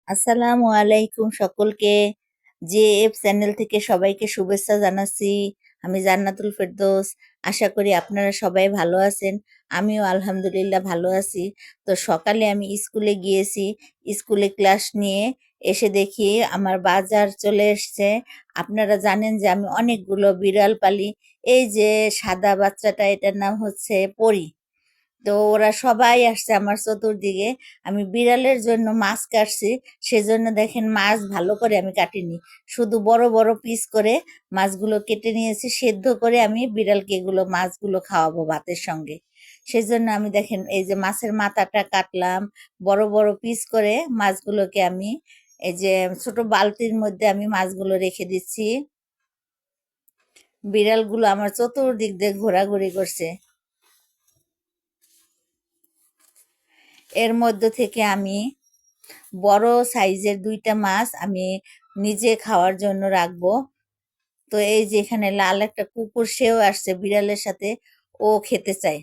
আসসালামু আলাইকুম সকলকে। জেএফ চ্যানেল থেকে সবাইকে শুভেচ্ছা জানাচ্ছি। আমি জান্নাতুল ফেরদৌস। আশা করি আপনারা সবাই ভালো আছেন। আমিও আলহামদুলিল্লাহ ভালো আছি। তো সকালে আমি স্কুলে গিয়েছি। স্কুলে ক্লাস নিয়ে এসে দেখি আমার বাজার চলে এসছে। আপনারা জানেন যে আমি অনেকগুলো বিড়াল পালি। এই যে সাদা বাচ্চাটা, এটার নাম হচ্ছে পরি। তো ওরা সবাই আসছে আমার চতুর্দিকে। আমি বিড়ালের জন্য মাছ কাটছি। সেজন্য দেখেন মাছ ভালো করে আমি কাটিনি, শুধু বড় বড় পিস করে মাছগুলো কেটে নিয়েছি, সেদ্ধ করে আমি বিড়ালকে এগুলো মাছগুলো খাওয়াবো ভাতের সঙ্গে। সেজন্য আমি দেখেন এই যে মাছের মাথাটা কাটলাম, বড় বড় পিস করে মাছগুলোকে আমি এই যে ছোট বালতির মধ্যে আমি মাছগুলো রেখে দিচ্ছি। বিড়ালগুলো আমার চতুর্দিক দিয়ে ঘোরাঘুরি করছে। এর মধ্য থেকে আমি বড় সাইজের 2টা মাছ আমি নিজে খাওয়ার জন্য রাখবো। তো এই যে এখানে লাল একটা কুকুর, সেও আসছে বিড়ালের সাথে, ও খেতে চায়।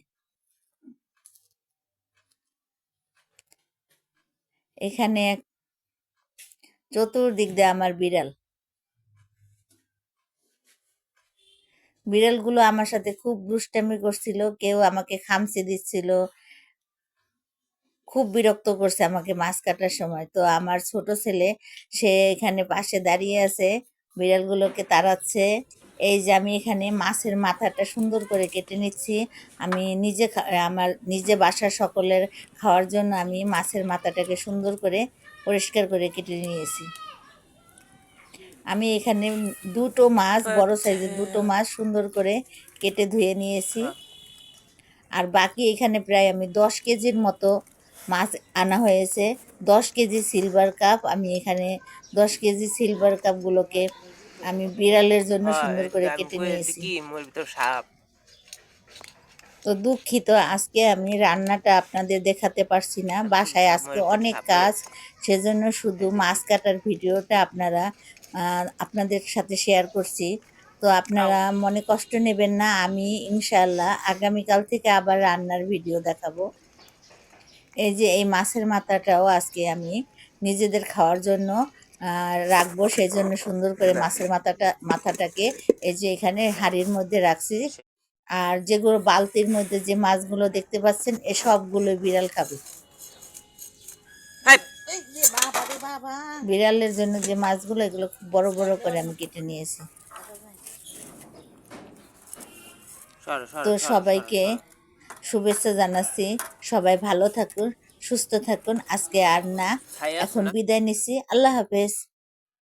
এখানে চতুর্দিক দিয়ে আমার বিড়ালগুলো আমার সাথে খুব দুষ্টামি করছিল, কেউ আমাকে খামচে দিচ্ছিল, খুব বিরক্ত করছে আমাকে মাছ কাটার সময়। তো আমার ছোট ছেলে, সে এখানে পাশে দাঁড়িয়ে আছে, বিড়ালগুলোকে তাড়াচ্ছে। এই যে আমি এখানে মাছের মাথাটা সুন্দর করে কেটে নিচ্ছি। আমি নিজে আমার নিজে বাসার সকলের খাওয়ার জন্য আমি মাছের মাথাটাকে সুন্দর করে পরিষ্কার করে কেটে নিয়েছি। আমি এখানে দুটো মাছ, বড় সাইজের দুটো মাছ সুন্দর করে কেটে ধুয়ে নিয়েছি। আর বাকি এখানে প্রায় আমি 10 কেজির মতো মাছ আনা হয়েছে। 10 কেজি সিলভার কাপ, আমি এখানে 10 কেজি সিলভার কাপগুলোকে আমি বিড়ালের জন্য সুন্দর করে কেটে নিয়েছি। তো দুঃখিত, আজকে আমি রান্নাটা আপনাদের দেখাতে পারছি না, বাসায় আজকে অনেক কাজ, সেজন্য শুধু মাছ কাটার ভিডিওটা আপনাদের সাথে শেয়ার করছি। তো আপনারা মনে কষ্ট নেবেন না, আমি ইনশাআল্লাহ আগামীকাল থেকে আবার রান্নার ভিডিও দেখাবো। এই যে এই মাছের মাথাটাও আজকে আমি নিজেদের খাওয়ার জন্য রাখবো, সেই জন্য সুন্দর করে মাছের মাথাটাকে এই যে এখানে হাঁড়ির মধ্যে রাখছি। আর যেগুলো বালতির মধ্যে যে মাছগুলো দেখতে পাচ্ছেন, এ সবগুলো বিড়াল খাবে। বিড়ালের জন্য যে মাছগুলো, এগুলো খুব বড় বড় করে আমি কেটে নিয়েছি। তো সবাইকে শুভেচ্ছা জানাচ্ছি, সবাই ভালো থাকুন, সুস্থ থাকুন। আজকে আর না, এখন বিদায় নিচ্ছি। আল্লাহ হাফেজ।